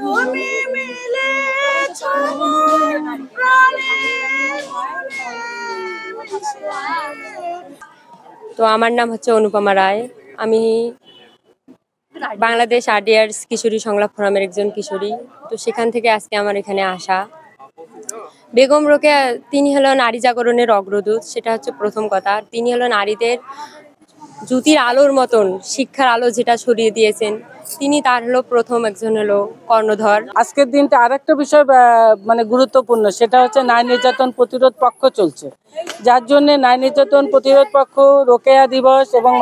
তুমি মিলেছ মোর প্রাণের মনে। তো আমার নাম হচ্ছে অনুপমা রায়। আমি বাংলাদেশ আরডিআরস কিশোরী সংলাপ ফোরামের একজন কিশোরী। তো সেখান থেকে আজকে আমার এখানে আসা। বেগম রোকেয়া তিনি হলো নারী জাগরণের অগ্রদূত, সেটা হচ্ছে প্রথম কথা। তিনি হলো নারীদের জ্যোতির আলোর মতন শিক্ষার আলো যেটা ছড়িয়ে দিয়েছেন, তিনি তার হলো প্রথম একজন হলো কর্ণধর। আজকের দিনটা আরেকটা বিষয় মানে গুরুত্বপূর্ণ, সেটা হচ্ছে নারী নির্যাতন প্রতিরোধ পক্ষ চলছে, যার জন্য নারী নির্যাতন প্রতিরোধ পক্ষ, রোকেয়া দিবস এবং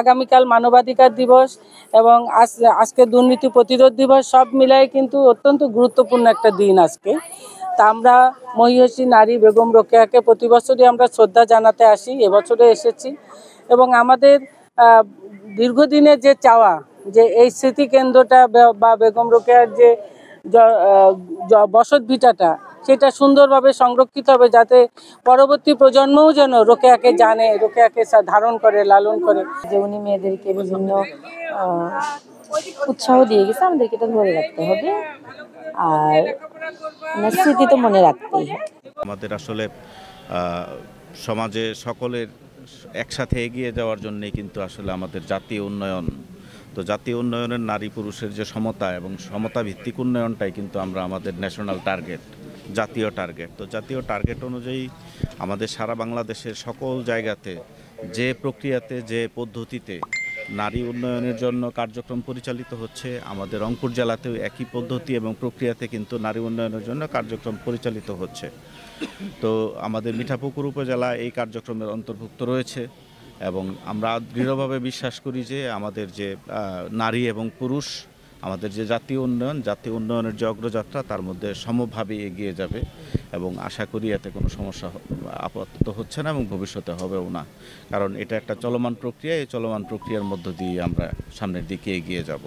আগামীকাল মানবাধিকার দিবস এবং আজকে দুর্নীতি প্রতিরোধ দিবস, সব মিলাই কিন্তু অত্যন্ত গুরুত্বপূর্ণ একটা দিন আজকে। তা আমরা মহিয়সী নারী বেগম রোকেয়াকে প্রতি বছরই আমরা শ্রদ্ধা জানাতে আসি, এবছরে এসেছি। এবং আমাদের দীর্ঘদিনের যে চাওয়া, যে এই স্মৃতিকেন্দ্রটা বা বেগম রোকেয়ার যে বসত ভিটাটা, সেটা সুন্দরভাবে সংরক্ষিত হবে, যাতে পরবর্তী প্রজন্মও যেন রোকেয়াকে জানে, রোকেয়াকে ধারণ করে, লালন করে। যে উনি মেয়েদেরকে বিভিন্ন উৎসাহ দিয়ে গেছে, আমাদেরকে এটা ধরে রাখতে হবে আর স্মৃতি তো মনে রাখতেই হবে। আমাদের আসলে সমাজে সকলের একসাথে এগিয়ে যাওয়ার জন্যই কিন্তু আসলে আমাদের জাতীয় উন্নয়ন। তো জাতীয় উন্নয়নের নারী পুরুষের যে সমতা এবং সমতা ভিত্তিক উন্নয়নটাই কিন্তু আমরা আমাদের ন্যাশনাল টার্গেট, জাতীয় টার্গেট। তো জাতীয় টার্গেট অনুযায়ী আমাদের সারা বাংলাদেশের সকল জায়গাতে যে প্রক্রিয়াতে, যে পদ্ধতিতে নারী উন্নয়নের জন্য কার্যক্রম পরিচালিত হচ্ছে, আমাদের রংপুর জেলাতেও একই পদ্ধতি এবং প্রক্রিয়াতে কিন্তু নারী উন্নয়নের জন্য কার্যক্রম পরিচালিত হচ্ছে। তো আমাদের মিঠাপুকুর উপজেলা এই কার্যক্রমের অন্তর্ভুক্ত রয়েছে এবং আমরা দৃঢ়ভাবে বিশ্বাস করি যে আমাদের যে নারী এবং পুরুষ, আমাদের যে জাতীয় উন্নয়নের যে অগ্রযাত্রা, তার মধ্যে সমভাবে এগিয়ে যাবে এবং আশা করি এতে কোনো সমস্যা আপাতত হচ্ছে না এবং ভবিষ্যতে হবেও না, কারণ এটা একটা চলমান প্রক্রিয়া। এই চলমান প্রক্রিয়ার মধ্য দিয়ে আমরা সামনের দিকে এগিয়ে যাব।